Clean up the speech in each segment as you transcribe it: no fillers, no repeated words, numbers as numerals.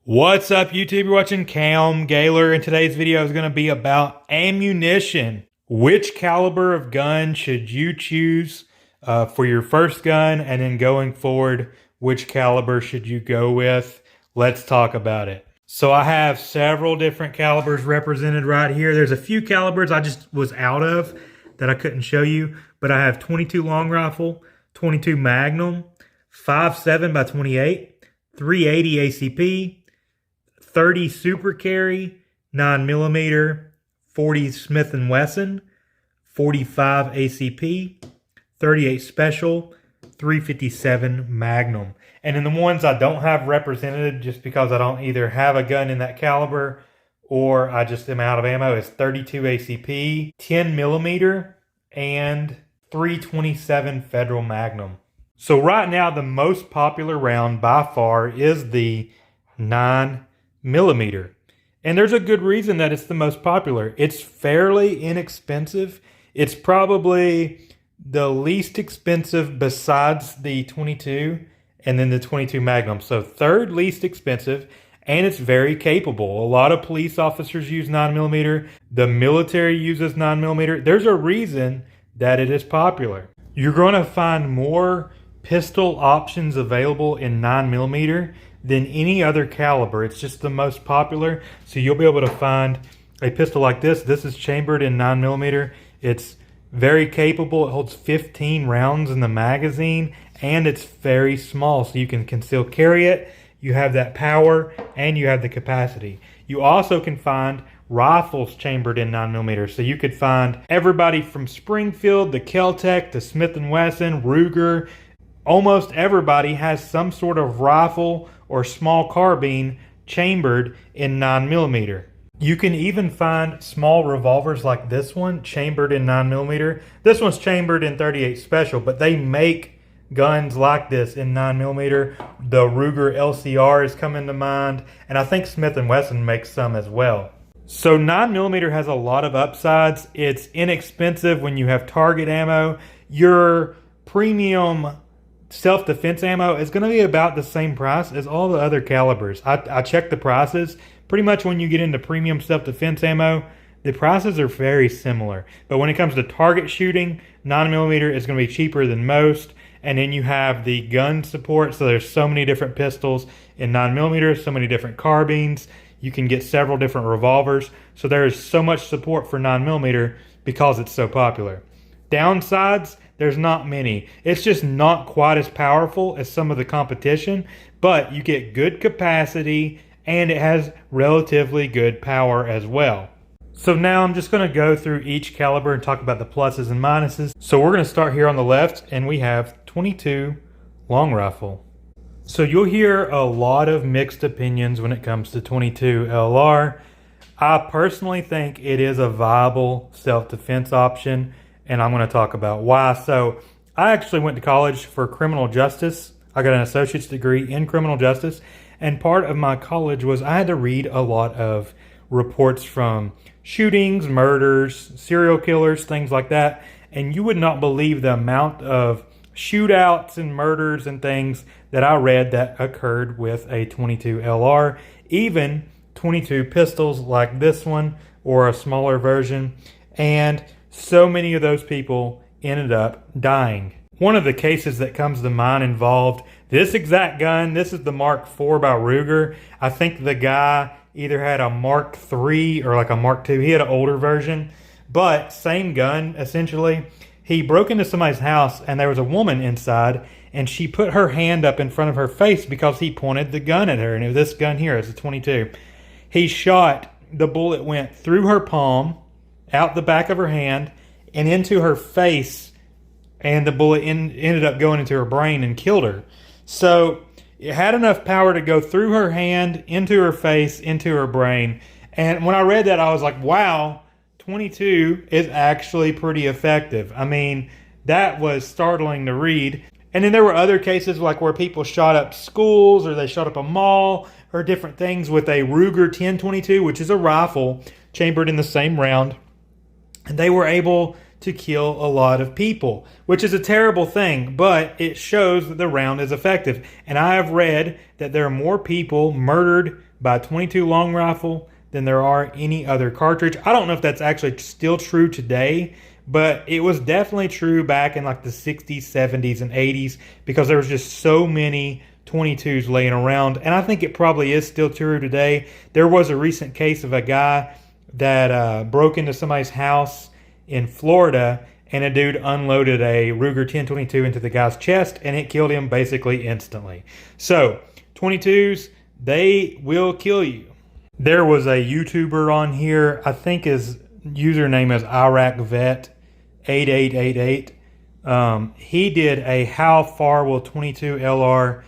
What's up, YouTube? You're watching Cam Gaylor, and today's video is going to be about ammunition. Which caliber of gun should you choose for your first gun, and then going forward, which caliber should you go with? Let's talk about it. So I have several different calibers represented right here. There's a few calibers I just was out of that I couldn't show you, but I have 22 long rifle, 22 Magnum, 5.7 by 28, 380 ACP, 30 Super Carry, 9mm, 40 Smith & Wesson, 45 ACP, 38 Special, 357 Magnum. And then the ones I don't have represented, just because I don't either have a gun in that caliber or I just am out of ammo, is 32 ACP, 10mm, and 327 Federal Magnum. So right now, the most popular round by far is the 9mm. And there's a good reason that it's the most popular. It's fairly inexpensive. It's probably the least expensive besides the 22 and then the 22 Magnum. So third least expensive, and it's very capable. A lot of police officers use 9mm. The military uses 9mm. There's a reason that it is popular. You're going to find more pistol options available in 9mm than any other caliber. It's just the most popular. So you'll be able to find a pistol like this. This is chambered in 9mm. It's very capable. It holds 15 rounds in the magazine, and it's very small, so you can still carry it. You have that power, and you have the capacity. You also can find rifles chambered in 9mm. So you could find everybody from Springfield, the Kel-Tec, the Smith & Wesson, Ruger. Almost everybody has some sort of rifle or small carbine chambered in 9mm. You can even find small revolvers like this one chambered in 9mm. This one's chambered in 38 Special, but they make guns like this in 9mm. The Ruger LCR is coming to mind, and I think Smith & Wesson makes some as well. So 9mm has a lot of upsides. It's inexpensive when you have target ammo. Your premium self-defense ammo is going to be about the same price as all the other calibers. I checked the prices. Pretty much when you get into premium self-defense ammo, the prices are very similar. But when it comes to target shooting, 9mm is going to be cheaper than most. And then you have the gun support. So there's so many different pistols in 9mm, so many different carbines. You can get several different revolvers. So there is so much support for 9mm because it's so popular. Downsides, there's not many. It's just not quite as powerful as some of the competition, but you get good capacity and it has relatively good power as well. So now I'm just going to go through each caliber and talk about the pluses and minuses. So we're going to start here on the left, and we have 22 long rifle. So you'll hear a lot of mixed opinions when it comes to 22 LR. I personally think it is a viable self-defense option, and I'm going to talk about why. So I actually went to college for criminal justice. I got an associate's degree in criminal justice, and part of my college was I had to read a lot of reports from shootings, murders, serial killers, things like that. And you would not believe the amount of shootouts and murders and things that I read that occurred with a 22 LR, even 22 pistols like this one or a smaller version. And so many of those people ended up dying. One of the cases that comes to mind involved this exact gun. This is the Mark IV by Ruger. I think the guy either had a Mark III or like a Mark II. He had an older version, but same gun essentially. He broke into somebody's house and there was a woman inside, and she put her hand up in front of her face because he pointed the gun at her. And it was this gun here. It's a 22. He shot. The bullet went through her palm, out the back of her hand, and into her face, and the bullet ended up going into her brain and killed her. So it had enough power to go through her hand, into her face, into her brain. And when I read that, I was like, wow, 22 is actually pretty effective. I mean, that was startling to read. And then there were other cases like where people shot up schools or they shot up a mall or different things with a Ruger 10/22, which is a rifle chambered in the same round. And they were able to kill a lot of people, which is a terrible thing, but it shows that the round is effective. And I have read that there are more people murdered by 22 long rifle than there are any other cartridge. I don't know if that's actually still true today, but it was definitely true back in like the 60s, 70s, and 80s because there was just so many 22s laying around. And I think it probably is still true today. There was a recent case of a guy that broke into somebody's house in Florida, and a dude unloaded a Ruger 10/22 into the guy's chest, and it killed him basically instantly. So 22s, they will kill you. There was a YouTuber on here, I think his username is IraqVet8888. He did a how far will 22 LR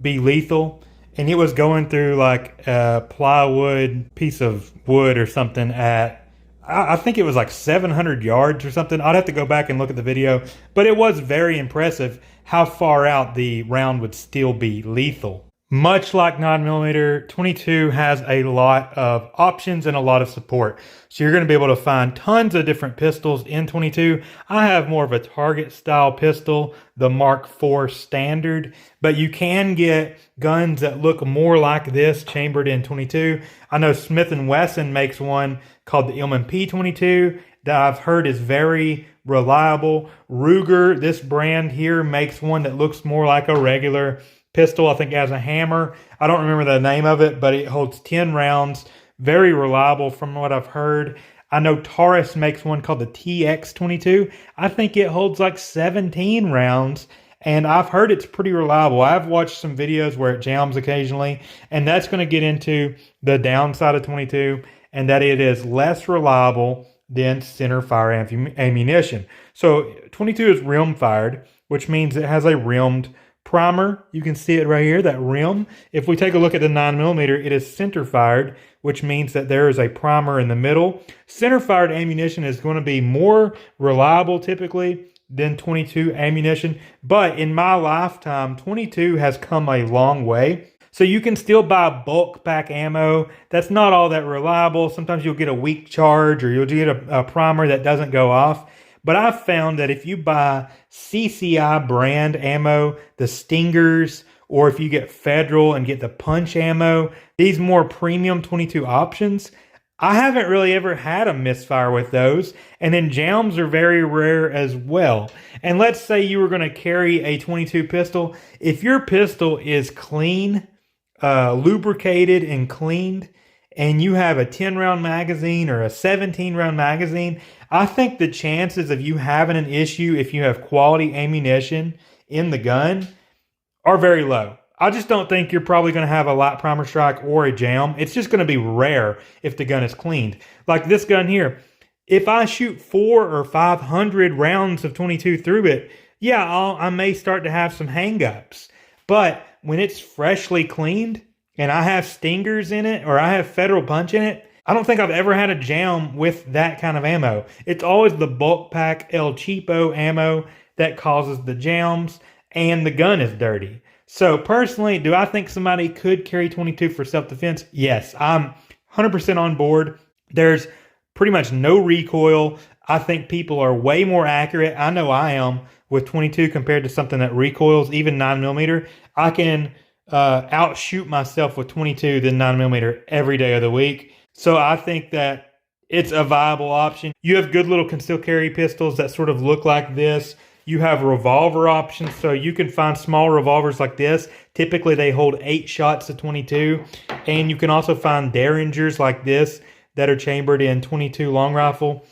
be lethal, and it was going through like a plywood piece of wood or something at, I think it was like 700 yards or something. I'd have to go back and look at the video, but it was very impressive how far out the round would still be lethal. Much like 9mm, 22 has a lot of options and a lot of support. So you're going to be able to find tons of different pistols in 22. I have more of a target style pistol, the Mark IV Standard, but you can get guns that look more like this chambered in 22. I know Smith & Wesson makes one called the M&P 22 that I've heard is very reliable. Ruger, this brand here, makes one that looks more like a regular pistol. I think it has a hammer. I don't remember the name of it, but it holds 10 rounds. Very reliable from what I've heard. I know Taurus makes one called the TX22. I think it holds like 17 rounds, and I've heard it's pretty reliable. I've watched some videos where it jams occasionally, and that's going to get into the downside of 22, and that it is less reliable than center fire ammunition. So 22 is rim fired, which means it has a rimmed primer. You can see it right here, that rim. If we take a look at the 9mm, it is center fired, which means that there is a primer in the middle. Center fired ammunition is going to be more reliable typically than 22 ammunition, but in my lifetime, 22 has come a long way. So you can still buy bulk pack ammo. That's not all that reliable. Sometimes you'll get a weak charge or you'll get a primer that doesn't go off. But I've found that if you buy CCI brand ammo, the Stingers, or if you get Federal and get the Punch ammo, these more premium 22 options, I haven't really ever had a misfire with those. And then jams are very rare as well. And let's say you were going to carry a 22 pistol. If your pistol is clean, lubricated and cleaned, and you have a 10-round magazine or a 17-round magazine, I think the chances of you having an issue if you have quality ammunition in the gun are very low. I just don't think you're probably going to have a light primer strike or a jam. It's just going to be rare if the gun is cleaned. Like this gun here, if I shoot 400 or 500 rounds of 22 through it, yeah, I may start to have some hang-ups. But when it's freshly cleaned and I have Stingers in it or I have Federal Punch in it, I don't think I've ever had a jam with that kind of ammo. It's always the bulk pack El Cheapo ammo that causes the jams, and the gun is dirty. So personally, do I think somebody could carry 22 for self-defense? Yes, I'm 100% on board. There's pretty much no recoil. I think people are way more accurate. I know I am with 22 compared to something that recoils, even 9mm. I can outshoot myself with 22 than 9mm every day of the week. So I think that it's a viable option. You have good little concealed carry pistols that sort of look like this. You have revolver options, so you can find small revolvers like this. Typically, they hold 8 shots to 22. And you can also find Derringers like this that are chambered in 22 long rifle.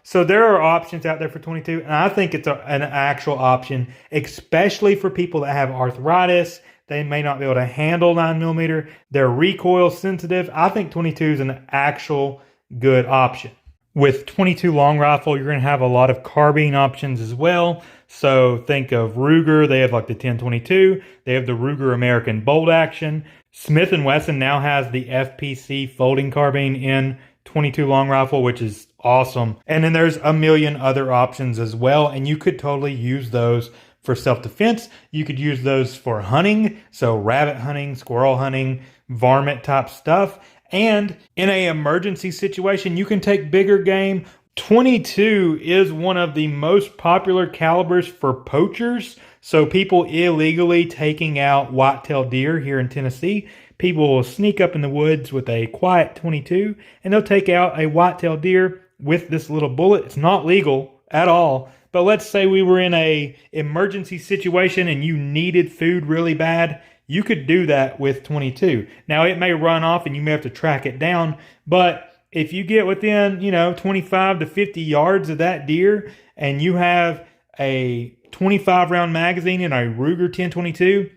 So there are options out there for 22, and I think it's an actual option, especially for people that have arthritis. They may not be able to handle 9mm. They're recoil sensitive. I think 22 is an actual good option. With 22 long rifle, you're going to have a lot of carbine options as well. So think of Ruger. They have like the 10/22. They have the Ruger American Bolt Action. Smith & Wesson now has the FPC folding carbine in 22 long rifle, which is awesome. And then there's a million other options as well. And you could totally use those for self-defense. You could use those for hunting. So rabbit hunting, squirrel hunting, varmint type stuff. And in an emergency situation, you can take bigger game .22 is one of the most popular calibers for poachers. So people illegally taking out white-tailed deer here in Tennessee. People will sneak up in the woods with a quiet .22 and they'll take out a white-tailed deer with this little bullet. It's not legal at all. But let's say we were in a emergency situation and you needed food really bad. You could do that with .22. Now it may run off and you may have to track it down, but if you get within, 25 to 50 yards of that deer and you have a 25 round magazine and a Ruger 1022,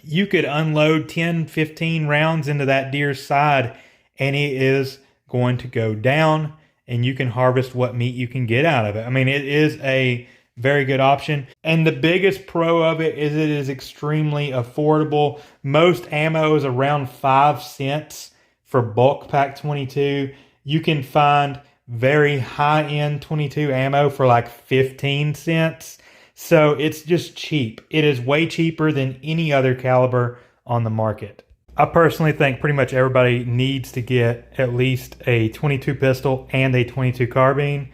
you could unload 10, 15 rounds into that deer's side and it is going to go down and you can harvest what meat you can get out of it. I mean, it is a very good option. And the biggest pro of it is it is extremely affordable. Most ammo is around 5 cents. For bulk pack .22, you can find very high-end .22 ammo for like 15 cents. So it's just cheap. It is way cheaper than any other caliber on the market. I personally think pretty much everybody needs to get at least a .22 pistol and a .22 carbine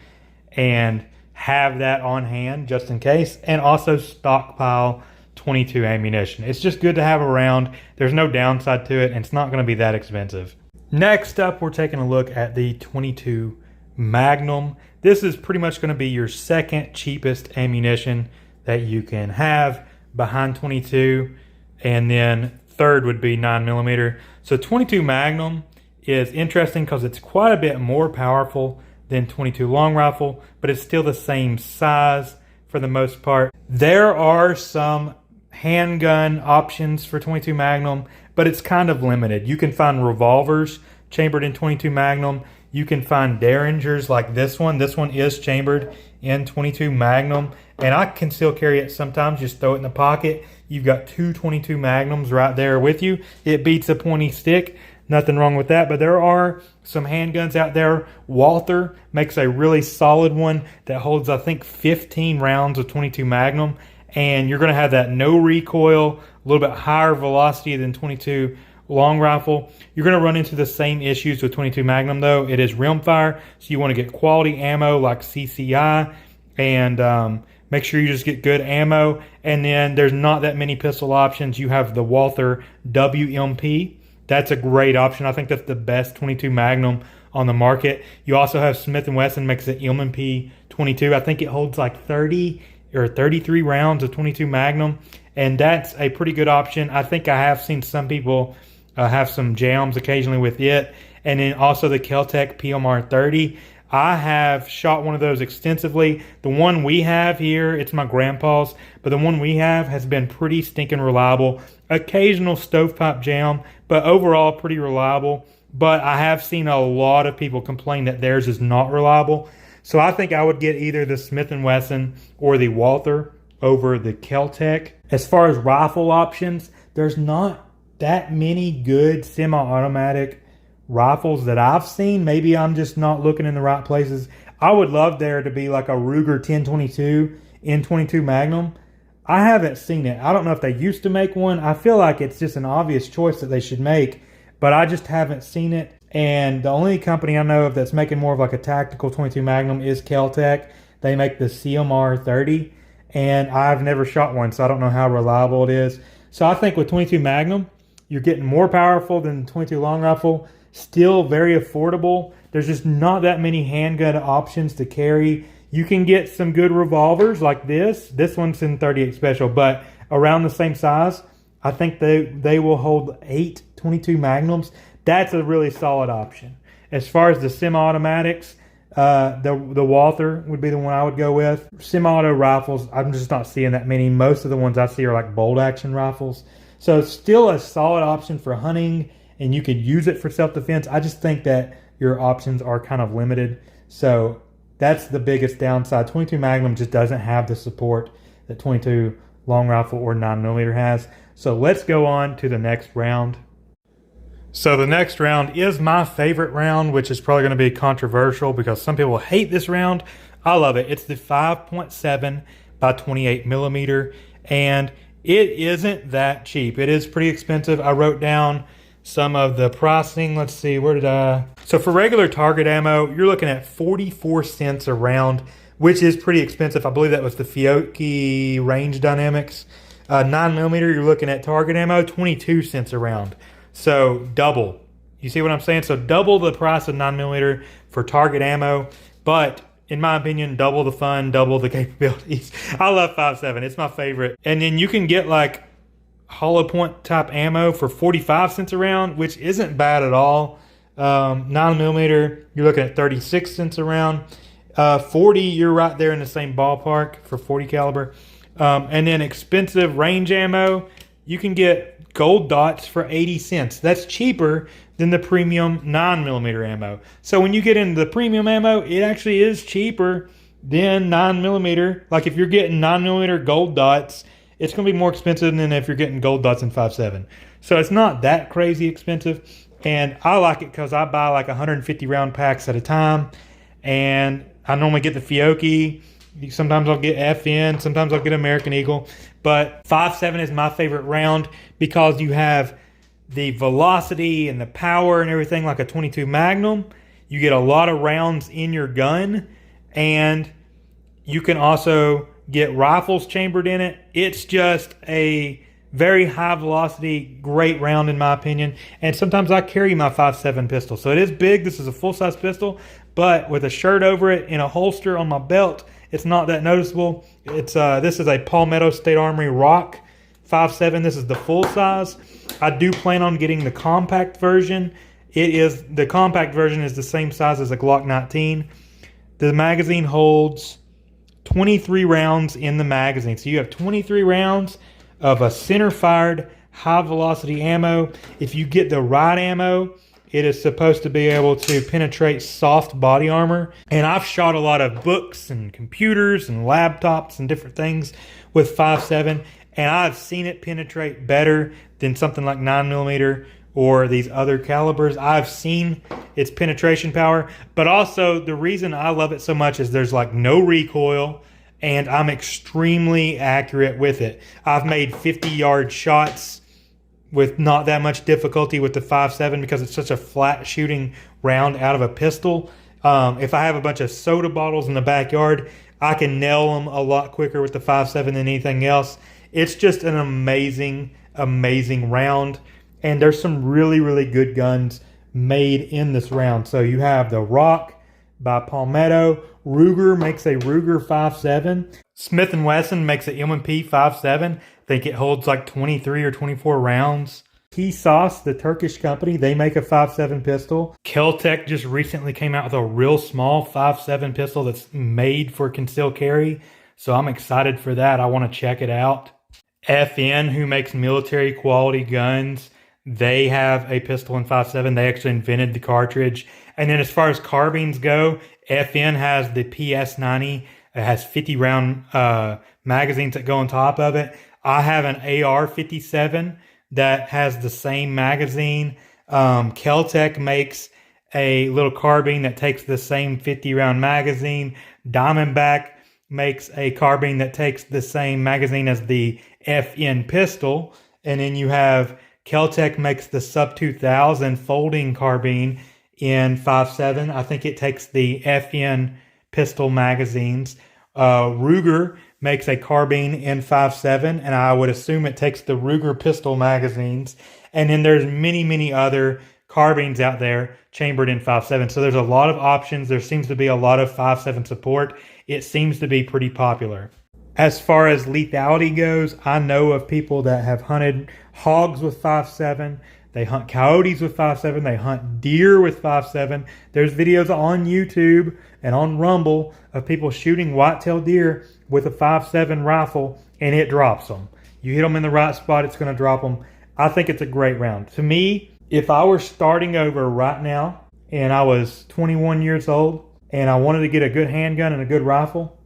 and have that on hand just in case, and also stockpile .22 ammunition. It's just good to have around. There's no downside to it, and it's not going to be that expensive. Next up, we're taking a look at the .22 Magnum. This is pretty much going to be your second cheapest ammunition that you can have behind .22, and then third would be 9mm. So .22 Magnum is interesting because it's quite a bit more powerful than .22 long rifle, but it's still the same size for the most part. There are some handgun options for .22 Magnum, but it's kind of limited. You can find revolvers chambered in .22 Magnum. You can find Derringers like this one. This one is chambered in .22 Magnum, and I can still carry it sometimes. Just throw it in the pocket. You've got two .22 Magnums right there with you. It beats a pointy stick. Nothing wrong with that, but there are some handguns out there. Walther makes a really solid one that holds, I think, 15 rounds of .22 Magnum, and you're going to have that no recoil, a little bit higher velocity than .22 long rifle. You're going to run into the same issues with .22 Magnum though. It is rimfire, so you want to get quality ammo like CCI, and make sure you just get good ammo. And then there's not that many pistol options. You have the Walther WMP. That's a great option. I think that's the best .22 Magnum on the market. You also have Smith & Wesson makes an M&P 22. I think it holds like 30 or 33 rounds of .22 Magnum, and that's a pretty good option. I think I have seen some people have some jams occasionally with it. And then also the Kel-Tec PMR 30. I have shot one of those extensively. The one we have here, it's my grandpa's, but the one we have has been pretty stinking reliable. Occasional stovepipe jam, but overall pretty reliable. But I have seen a lot of people complain that theirs is not reliable. So I think I would get either the Smith & Wesson or the Walther over the Kel-Tec. As far as rifle options, there's not that many good semi-automatic rifles that I've seen. Maybe I'm just not looking in the right places. I would love there to be like a Ruger 1022 in .22 Magnum. I haven't seen it. I don't know if they used to make one. I feel like it's just an obvious choice that they should make, but I just haven't seen it. And the only company I know of that's making more of like a tactical .22 Magnum is Kel-Tec. They make the CMR 30, and I've never shot one, so I don't know how reliable it is. So I think with .22 Magnum, you're getting more powerful than .22 long rifle. Still very affordable. There's just not that many handgun options to carry. You can get some good revolvers like this. This one's in 38 Special, but around the same size. I think they will hold 8 .22 Magnums. That's a really solid option. As far as the semi-automatics, the Walther would be the one I would go with. Semi-auto rifles, I'm just not seeing that many. Most of the ones I see are like bolt action rifles. So it's still a solid option for hunting, and you could use it for self-defense. I just think that your options are kind of limited. So that's the biggest downside. .22 Magnum just doesn't have the support that .22 long rifle or 9mm has. So let's go on to the next round. So the next round is my favorite round, which is probably going to be controversial because some people hate this round. I love it. It's the 5.7 by 28mm, and it isn't that cheap. It is pretty expensive. I wrote down some of the pricing. Let's see, where did I... So for regular target ammo, you're looking at 44 cents a round, which is pretty expensive. I believe that was the Fiocchi Range Dynamics. 9mm, you're looking at target ammo, 22 cents a round. So double. You see what I'm saying? So double the price of 9mm for target ammo, but in my opinion, double the fun, double the capabilities. I love 5.7. It's my favorite. And then you can get like hollow point type ammo for 45 cents a round, which isn't bad at all. 9mm, you're looking at 36 cents a round. 40, you're right there in the same ballpark for 40 caliber. And then expensive range ammo, you can get gold dots for 80 cents. That's cheaper than the premium 9mm ammo. So when you get into the premium ammo, it actually is cheaper than 9mm. Like if you're getting 9mm gold dots, it's going to be more expensive than if you're getting gold dots in 5.7. So it's not that crazy expensive. And I like it because I buy like 150 round packs at a time. And I normally get the Fiocchi. Sometimes I'll get FN, sometimes I'll get American Eagle. But 5.7 is my favorite round because you have the velocity and the power and everything like a 22 Magnum. You get a lot of rounds in your gun, and you can also get rifles chambered in it. It's just a very high velocity, great round in my opinion. And sometimes I carry my 5.7 pistol. So it is big. This is a full-size pistol, but with a shirt over it in a holster on my belt, it's not that noticeable. It's this is a Palmetto State Armory Rock 5.7. This is the full size. I do plan on getting the compact version. The compact version is the same size as a Glock 19. The magazine holds 23 rounds in the magazine. So you have 23 rounds of a center-fired, high-velocity ammo. If you get the right ammo, it is supposed to be able to penetrate soft body armor. And I've shot a lot of books and computers and laptops and different things with 5.7, and I've seen it penetrate better than something like 9mm or these other calibers. I've seen its penetration power, but also the reason I love it so much is there's like no recoil, and I'm extremely accurate with it. I've made 50-yard shots with not that much difficulty with the 5.7 because it's such a flat shooting round out of a pistol. If I have a bunch of soda bottles in the backyard, I can nail them a lot quicker with the 5.7 than anything else. It's just an amazing, amazing round. And there's some really, really good guns made in this round. So you have the Rock by Palmetto. Ruger makes a Ruger 5.7. Smith & Wesson makes an M&P 5.7. I think it holds like 23 or 24 rounds. T-Sauce, the Turkish company, they make a 5.7 pistol. Kel-Tec just recently came out with a real small 5.7 pistol that's made for concealed carry. So I'm excited for that. I want to check it out. FN, who makes military quality guns, they have a pistol in 5.7. They actually invented the cartridge. And then as far as carbines go, FN has the PS90. It has 50 round magazines that go on top of it. I have an AR-57 that has the same magazine. Kel-Tec makes a little carbine that takes the same 50 round magazine. Diamondback makes a carbine that takes the same magazine as the FN pistol. And then you have Kel-Tec makes the Sub 2000 folding carbine in 5.7. I think it takes the FN pistol magazines. Ruger makes a carbine in 5.7, and I would assume it takes the Ruger pistol magazines. And then there's many, many other carbines out there chambered in 5.7. So there's a lot of options. There seems to be a lot of 5.7 support. It seems to be pretty popular. As far as lethality goes, I know of people that have hunted hogs with 5.7. They hunt coyotes with 5.7. They hunt deer with 5.7. There's videos on YouTube and on Rumble of people shooting whitetail deer with a 5.7 rifle, and it drops them. You hit them in the right spot, it's going to drop them. I think it's a great round. To me, if I were starting over right now and I was 21 years old and I wanted to get a good handgun and a good rifle,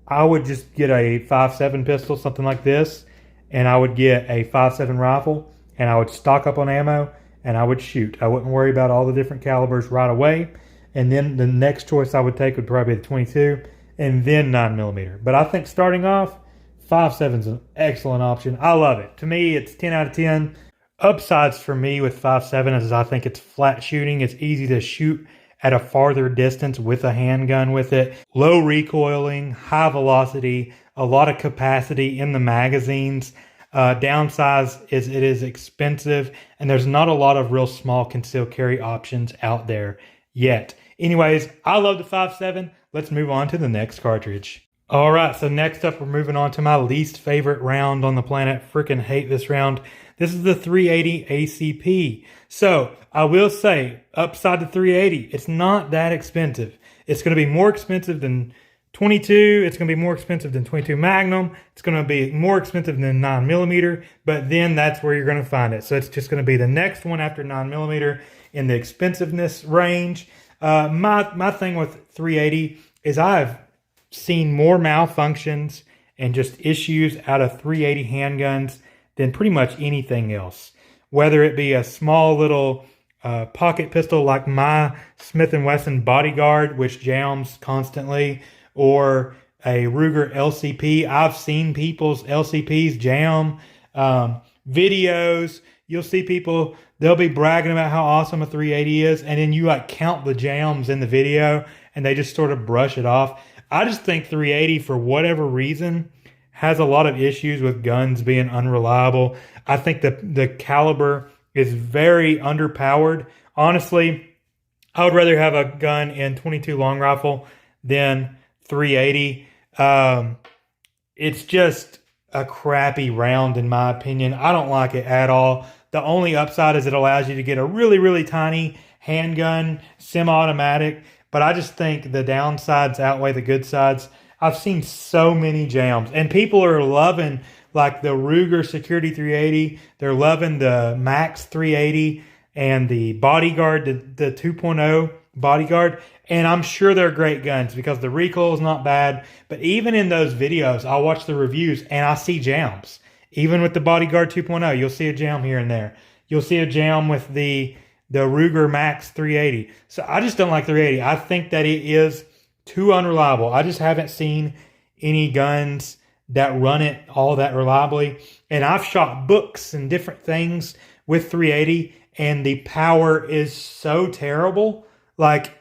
I would just get a 5.7 pistol, something like this, and I would get a 5.7 rifle, and I would stock up on ammo, and I would shoot. I wouldn't worry about all the different calibers right away. And then the next choice I would take would probably be the 22, and then 9mm. But I think starting off, 5.7 is an excellent option. I love it. To me, it's 10 out of 10. Upsides for me with 5.7 is I think it's flat shooting. It's easy to shoot at a farther distance with a handgun with it. Low recoiling, high velocity, a lot of capacity in the magazines. Downsides is it is expensive, and there's not a lot of real small concealed carry options out there yet. Anyways, I love the 5.7. Let's move on to the next cartridge. All right, so next up, we're moving on to my least favorite round on the planet. Freaking hate this round. This is the 380 ACP. So I will say, upside to 380, it's not that expensive. It's going to be more expensive than 22. It's going to be more expensive than 22 Magnum. It's going to be more expensive than 9mm, but then that's where you're going to find it. So it's just going to be the next one after 9mm in the expensiveness range. My thing with 380 is I've seen more malfunctions and just issues out of 380 handguns than pretty much anything else. Whether it be a small little pocket pistol like my Smith & Wesson Bodyguard, which jams constantly, or a Ruger LCP. I've seen people's LCPs jam. Videos, you'll see people, they'll be bragging about how awesome a 380 is, and then you like count the jams in the video, and they just sort of brush it off. I just think 380, for whatever reason, has a lot of issues with guns being unreliable. I think the caliber is very underpowered. Honestly, I would rather have a gun in 22 long rifle than 380. It's just a crappy round in my opinion. I don't like it at all. The only upside is it allows you to get a really, really tiny handgun, semi-automatic, but I just think the downsides outweigh the good sides. I've seen so many jams, and people are loving like the Ruger Security 380. They're loving the Max 380 and the Bodyguard, the 2.0 Bodyguard. And I'm sure they're great guns because the recoil is not bad. But even in those videos, I'll watch the reviews and I see jams. Even with the Bodyguard 2.0, you'll see a jam here and there. You'll see a jam with the Ruger Max 380. So I just don't like 380. I think that it is too unreliable. I just haven't seen any guns that run it all that reliably. And I've shot books and different things with 380, and the power is so terrible. Like,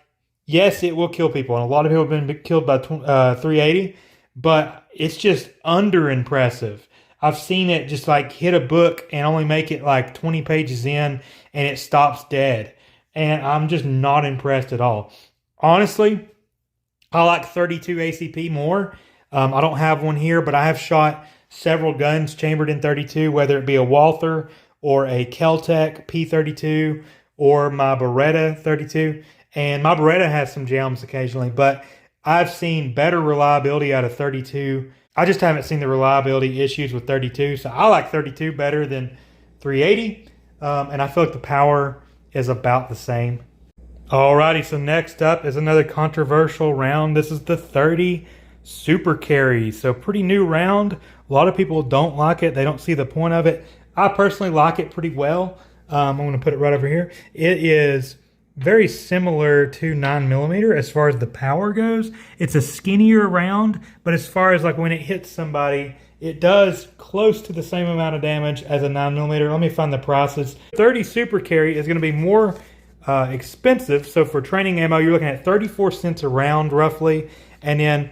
yes, it will kill people, and a lot of people have been killed by 380, but it's just under impressive. I've seen it just like hit a book and only make it like 20 pages in, and it stops dead. And I'm just not impressed at all. Honestly, I like 32 ACP more. I don't have one here, but I have shot several guns chambered in 32, whether it be a Walther or a Kel-Tec P32 or my Beretta 32. And my Beretta has some jams occasionally, but I've seen better reliability out of 32. I just haven't seen the reliability issues with 32. So I like 32 better than 380. And I feel like the power is about the same. Alrighty, so next up is another controversial round. This is the 30 Super Carry. So pretty new round. A lot of people don't like it. They don't see the point of it. I personally like it pretty well. I'm going to put it right over here. It is very similar to 9mm as far as the power goes. It's a skinnier round, but as far as like when it hits somebody, it does close to the same amount of damage as a 9mm. Let me find the prices. 30 Super Carry is going to be more expensive. So for training ammo, you're looking at 34 cents a round roughly. And then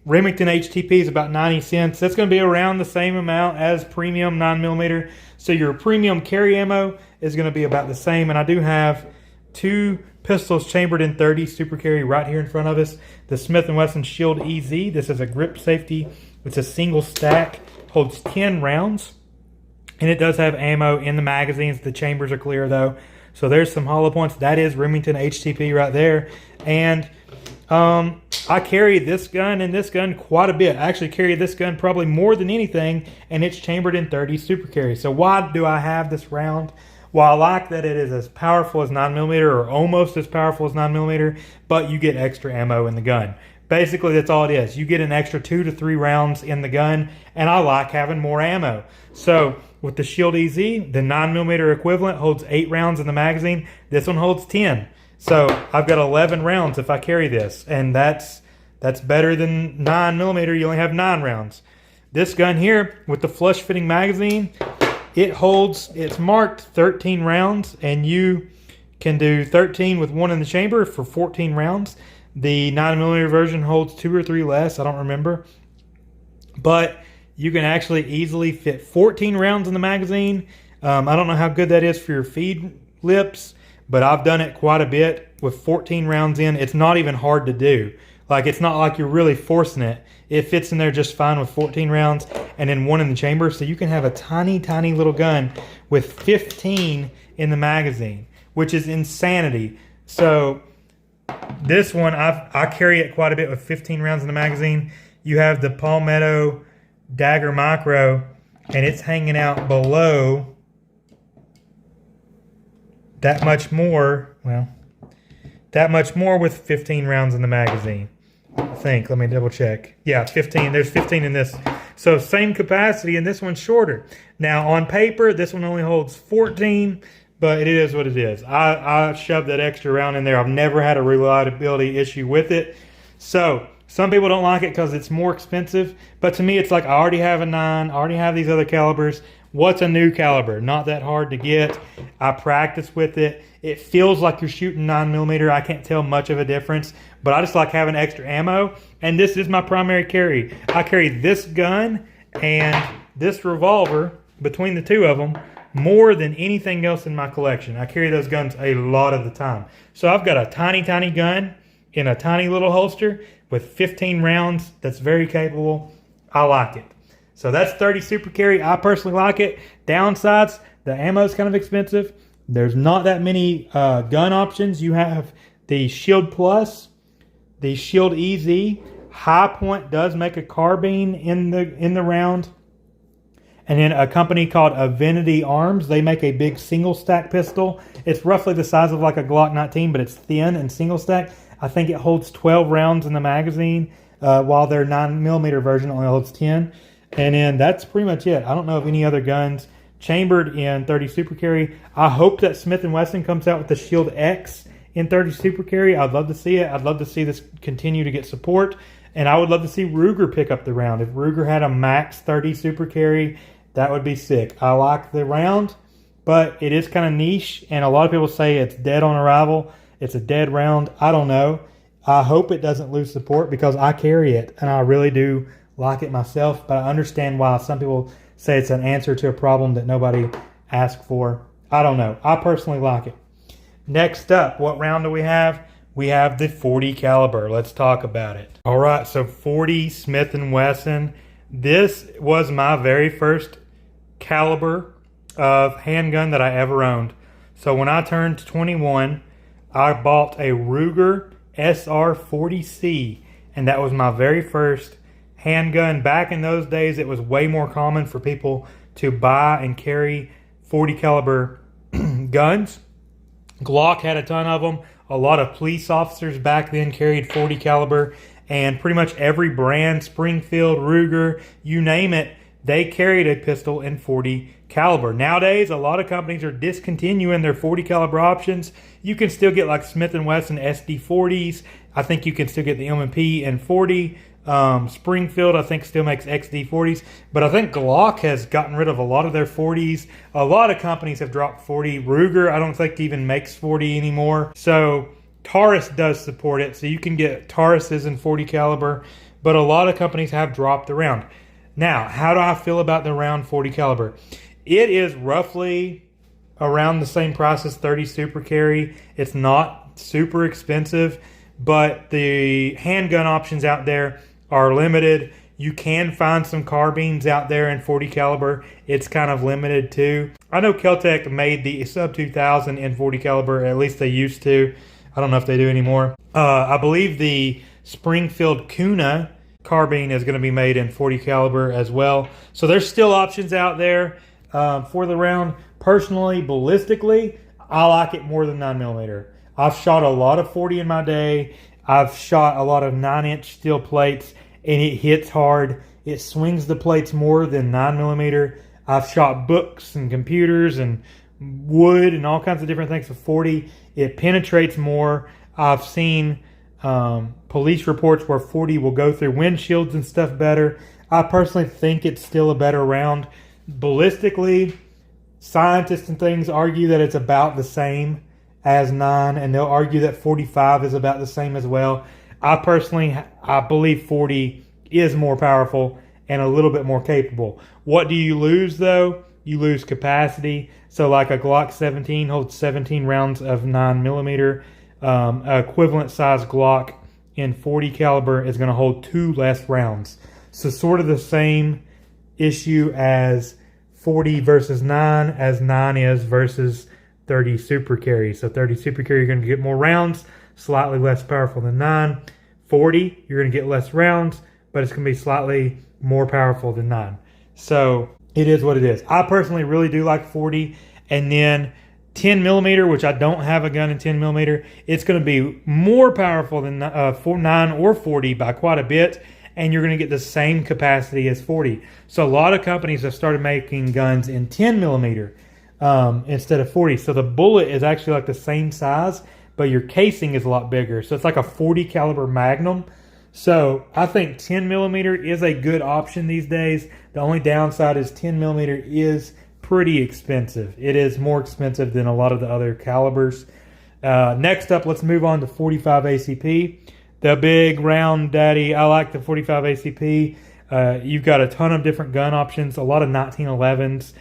Remington HTP is about 90 cents. That's going to be around the same amount as premium 9mm. So your premium carry ammo is going to be about the same. And I do have two pistols chambered in 30 Super Carry right here in front of us. The Smith & Wesson Shield EZ. This is a grip safety. It's a single stack. Holds 10 rounds. And it does have ammo in the magazines. The chambers are clear though. So there's some hollow points. That is Remington HTP right there. And I carry this gun and this gun quite a bit. I actually carry this gun probably more than anything, and it's chambered in 30 Super Carry. So why do I have this round? Well, I like that it is as powerful as 9mm or almost as powerful as 9mm, but you get extra ammo in the gun. Basically, that's all it is. You get an extra 2 to 3 rounds in the gun, and I like having more ammo. So with the Shield EZ, the 9mm equivalent holds 8 rounds in the magazine. This one holds 10. So I've got 11 rounds if I carry this, and that's better than 9mm. You only have 9 rounds. This gun here with the flush fitting magazine, It's marked 13 rounds, and you can do 13 with one in the chamber for 14 rounds. The 9mm version holds 2 or 3 less, I don't remember. But you can actually easily fit 14 rounds in the magazine. I don't know how good that is for your feed lips, but I've done it quite a bit with 14 rounds in. It's not even hard to do. Like, it's not like you're really forcing it. It fits in there just fine with 14 rounds and then one in the chamber. So you can have a tiny, tiny little gun with 15 in the magazine, which is insanity. So this one, I carry it quite a bit with 15 rounds in the magazine. You have the Palmetto Dagger Micro, and it's hanging out below that much more. Well, that much more with 15 rounds in the magazine. I think. Let me double check. Yeah, 15. There's 15 in this. So same capacity, and this one's shorter. Now on paper, this one only holds 14, but it is what it is. I shoved that extra round in there. I've never had a reliability issue with it. So some people don't like it because it's more expensive, but to me, it's like I already have a 9. I already have these other calibers. What's a new caliber? Not that hard to get. I practice with it. It feels like you're shooting 9mm. I can't tell much of a difference, but I just like having extra ammo. And this is my primary carry. I carry this gun and this revolver between the two of them more than anything else in my collection. I carry those guns a lot of the time. So I've got a tiny, tiny gun in a tiny little holster with 15 rounds that's very capable. I like it. So that's 30 Super Carry. I personally like it. Downsides, the ammo is kind of expensive. There's not that many gun options. You have the Shield Plus, the Shield EZ. High Point does make a carbine in the round. And then a company called Avinity Arms, they make a big single stack pistol. It's roughly the size of like a Glock 19, but it's thin and single stack. I think it holds 12 rounds in the magazine, while their 9mm version only holds 10. And then that's pretty much it. I don't know of any other guns chambered in 30 Super Carry. I hope that Smith & Wesson comes out with the Shield X in 30 Super Carry. I'd love to see it. I'd love to see this continue to get support. And I would love to see Ruger pick up the round. If Ruger had a max 30 Super Carry, that would be sick. I like the round, but it is kind of niche. And a lot of people say it's dead on arrival. It's a dead round. I don't know. I hope it doesn't lose support because I carry it. And I really do like it myself, but I understand why some people say it's an answer to a problem that nobody asked for. I don't know. I personally like it. Next up, what round do we have? We have the 40 caliber. Let's talk about it. All right, so 40 Smith & Wesson. This was my very first caliber of handgun that I ever owned. So when I turned 21, I bought a Ruger SR40C, and that was my very first handgun. Back in those days, it was way more common for people to buy and carry 40 caliber guns. Glock had a ton of them. A lot of police officers back then carried 40 caliber, and pretty much every brand, Springfield, Ruger, you name it, they carried a pistol in 40 caliber. Nowadays, a lot of companies are discontinuing their 40 caliber options. You can still get like Smith & Wesson SD40s. I think you can still get the M&P in 40. Springfield, I think, still makes XD40s, but I think Glock has gotten rid of a lot of their 40s. A lot of companies have dropped 40. Ruger, I don't think even makes 40 anymore. So Taurus does support it, so you can get Tauruses in 40 caliber, but a lot of companies have dropped the round. Now, how do I feel about the round 40 caliber? It is roughly around the same price as 30 Super Carry. It's not super expensive, but the handgun options out there are limited. You can find some carbines out there in 40 caliber. It's kind of limited too. I know Kel-Tec made the Sub 2000 in 40 caliber, at least they used to. I don't know if they do anymore. I believe the Springfield Kuna carbine is going to be made in 40 caliber as well. So there's still options out there for the round. Personally, ballistically, I like it more than 9mm. I've shot a lot of 40 in my day. I've shot a lot of 9-inch steel plates, and it hits hard. It swings the plates more than 9mm. I've shot books and computers and wood and all kinds of different things with 40. It penetrates more. I've seen police reports where 40 will go through windshields and stuff better. I personally think it's still a better round. Ballistically, Scientists and things argue that it's about the same as 9, and they'll argue that 45 is about the same as well. I believe 40 is more powerful and a little bit more capable. What do you lose though? You lose capacity. So like a Glock 17 holds 17 rounds of 9mm. Equivalent size Glock in 40 caliber is going to hold 2 less rounds. So sort of the same issue as 40 versus 9 as 9 is versus 30 Super Carry. So 30 Super Carry, you're going to get more rounds, slightly less powerful than 9. 40, you're going to get less rounds, but it's going to be slightly more powerful than 9. So it is what it is. I personally really do like 40. And then 10mm, which I don't have a gun in 10mm, it's going to be more powerful than 9 or 40 by quite a bit. And you're going to get the same capacity as 40. So a lot of companies have started making guns in 10mm instead of 40. So the bullet is actually like the same size, but your casing is a lot bigger. So it's like a 40 caliber Magnum. So I think 10mm is a good option these days. The only downside is 10mm is pretty expensive. It is more expensive than a lot of the other calibers. Next up, let's move on to 45 ACP. The big round daddy. I like the 45 ACP. You've got a ton of different gun options, a lot of 1911s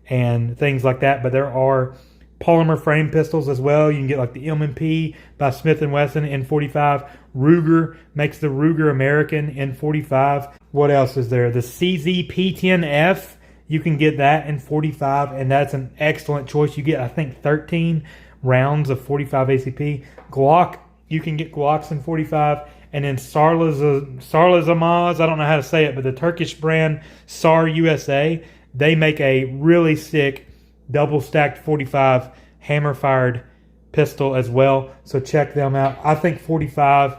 and things like that, but there are polymer frame pistols as well. You can get like the M&P by Smith & Wesson in 45. Ruger makes the Ruger American in 45. What else is there? The CZ P10F, you can get that in 45, and that's an excellent choice. You get, I think, 13 rounds of 45 ACP. Glock, you can get Glocks in 45. And then Sarlazamaz, I don't know how to say it, but the Turkish brand SAR USA, they make a really sick double-stacked 45 hammer-fired pistol as well. So check them out. I think 45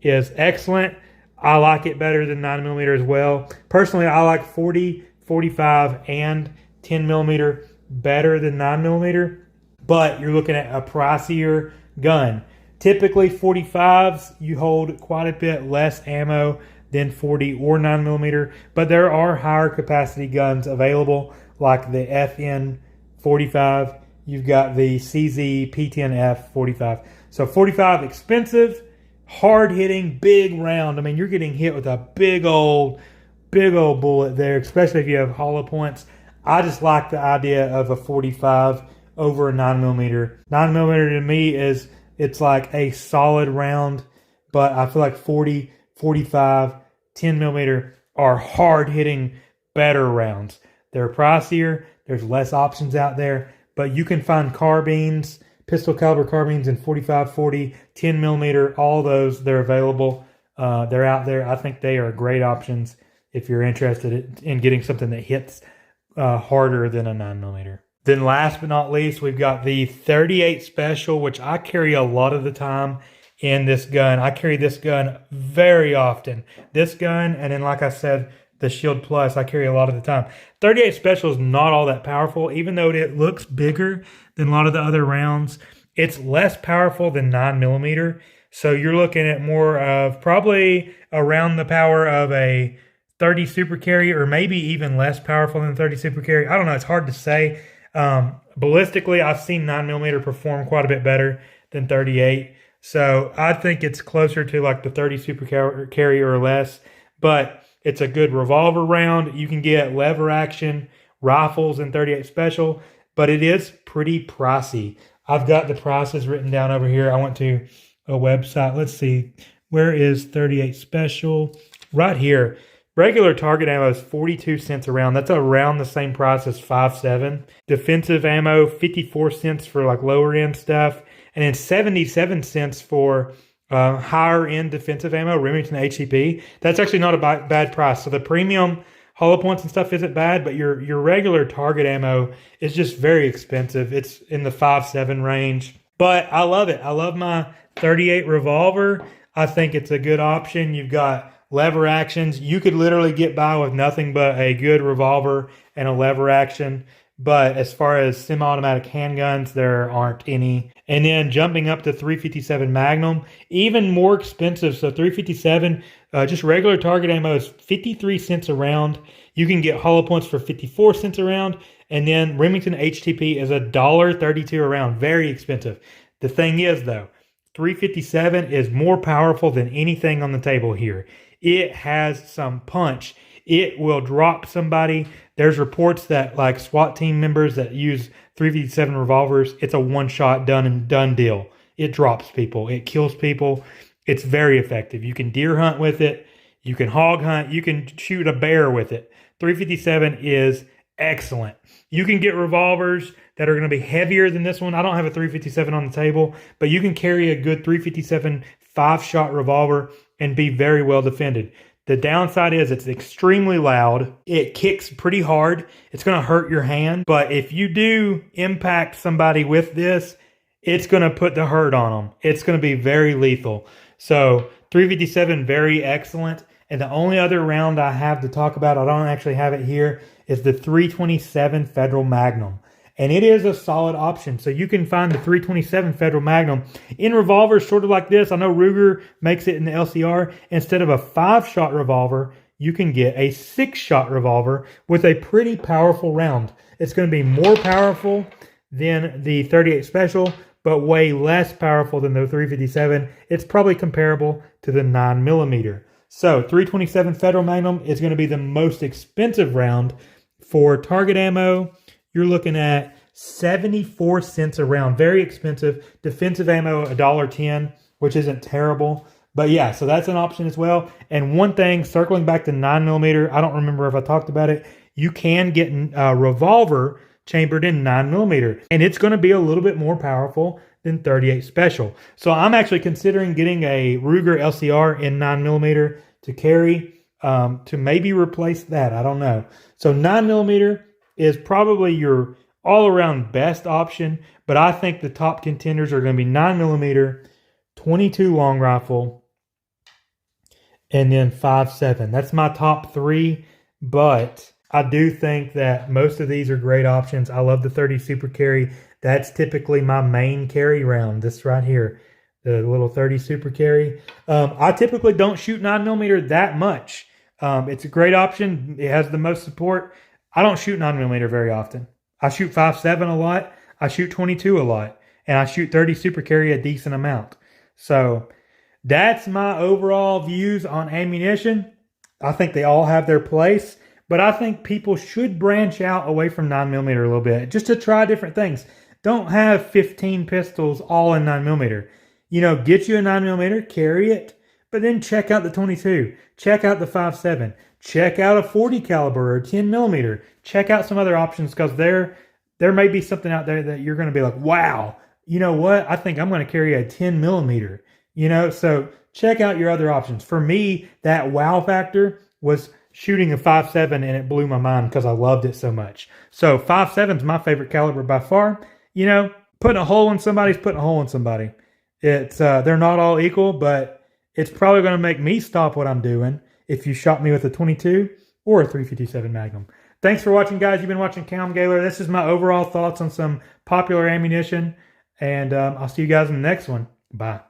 is excellent. I like it better than 9mm as well. Personally, I like 40, 45, and 10mm better than 9mm. But you're looking at a pricier gun. Typically 45s, you hold quite a bit less ammo than 40 or 9mm, but there are higher capacity guns available like the FN 45. You've got the CZ P10F 45. So 45 expensive, hard hitting, big round. I mean, you're getting hit with a big old bullet there, especially if you have hollow points. I just like the idea of a 45 over a 9mm. 9mm to me it's like a solid round, but I feel like 40, 45, 10mm are hard-hitting, better rounds. They're pricier. There's less options out there, but you can find carbines, pistol caliber carbines in 45, 40, 10mm, all those. They're available. They're out there. I think they are great options if you're interested in getting something that hits harder than a 9mm. Then last but not least, we've got the 38 Special, which I carry a lot of the time in this gun. I carry this gun very often. This gun, and then like I said, the Shield Plus, I carry a lot of the time. 38 Special is not all that powerful, even though it looks bigger than a lot of the other rounds. It's less powerful than 9mm. So you're looking at more of probably around the power of a 30 Super Carry, or maybe even less powerful than 30 Super Carry. I don't know. It's hard to say. Ballistically, I've seen 9mm perform quite a bit better than 38. So I think it's closer to like the 30 Super Carry or less, but it's a good revolver round. You can get lever action rifles in 38 Special, but it is pretty pricey. I've got the prices written down over here. I went to a website. Let's see. Where is 38 Special? Right here. Regular target ammo is 42 cents a round. That's around the same price as 5.7. Defensive ammo, 54 cents for like lower end stuff. And then 77 cents for higher end defensive ammo, Remington HEP. That's actually not a bad price. So the premium hollow points and stuff isn't bad, but your regular target ammo is just very expensive. It's in the 5.7 range. But I love it. I love my 38 revolver. I think it's a good option. You've got lever actions. You could literally get by with nothing but a good revolver and a lever action. But as far as semi-automatic handguns, there aren't any. And then jumping up to 357 Magnum, even more expensive. So 357, just regular target ammo is 53 cents a round. You can get hollow points for 54 cents a round. And then Remington HTP is $1.32 a round. Very expensive. The thing is, though, 357 is more powerful than anything on the table here. It has some punch. It will drop somebody. There's reports that like SWAT team members that use 357 revolvers, it's a one-shot done deal. It drops people. It kills people. It's very effective. You can deer hunt with it. You can hog hunt. You can shoot a bear with it. 357 is excellent. You can get revolvers that are going to be heavier than this one. I don't have a 357 on the table, but you can carry a good 357 5-shot revolver and be very well defended. The downside is it's extremely loud. It kicks pretty hard. It's going to hurt your hand. But if you do impact somebody with this, it's going to put the hurt on them. It's going to be very lethal. So 357, very excellent. And the only other round I have to talk about, I don't actually have it here, is the 327 Federal Magnum. And it is a solid option. So you can find the 327 Federal Magnum in revolvers sort of like this. I know Ruger makes it in the LCR. Instead of a 5-shot revolver, you can get a 6-shot revolver with a pretty powerful round. It's going to be more powerful than the 38 Special, but way less powerful than the 357. It's probably comparable to the 9mm. So 327 Federal Magnum is going to be the most expensive round. For target ammo, you're looking at 74 cents a round. Very expensive. Defensive ammo, $1.10, which isn't terrible. But yeah, so that's an option as well. And one thing, circling back to 9mm, I don't remember if I talked about it. You can get a revolver chambered in 9mm, and it's going to be a little bit more powerful than 38 Special. So I'm actually considering getting a Ruger LCR in 9mm to carry to maybe replace that. I don't know. So 9mm is probably your all-around best option, but I think the top contenders are going to be 9mm, 22 long rifle, and then 5.7. That's my top 3, but I do think that most of these are great options. I love the 30 Super Carry. That's typically my main carry round, this right here, the little 30 Super Carry. I typically don't shoot 9mm that much. It's a great option. It has the most support. I don't shoot 9mm very often. I shoot 5.7 a lot. I shoot 22 a lot. And I shoot 30 Super Carry a decent amount. So that's my overall views on ammunition. I think they all have their place. But I think people should branch out away from 9mm a little bit. Just to try different things. Don't have 15 pistols all in 9mm. You know, get you a 9mm, carry it. But then check out the 22. Check out the 5.7. Check out a 40 caliber or 10mm. Check out some other options, because there may be something out there that you're going to be like, wow, you know what? I think I'm going to carry a 10mm. You know, so check out your other options. For me, that wow factor was shooting a 5.7, and it blew my mind because I loved it so much. So 5.7 is my favorite caliber by far. You know, putting a hole in somebody's putting a hole in somebody. It's they're not all equal, but it's probably going to make me stop what I'm doing if you shot me with a 22 or a 357 Magnum. Thanks for watching, guys. You've been watching Callum Gaylor. This is my overall thoughts on some popular ammunition, and I'll see you guys in the next one. Bye.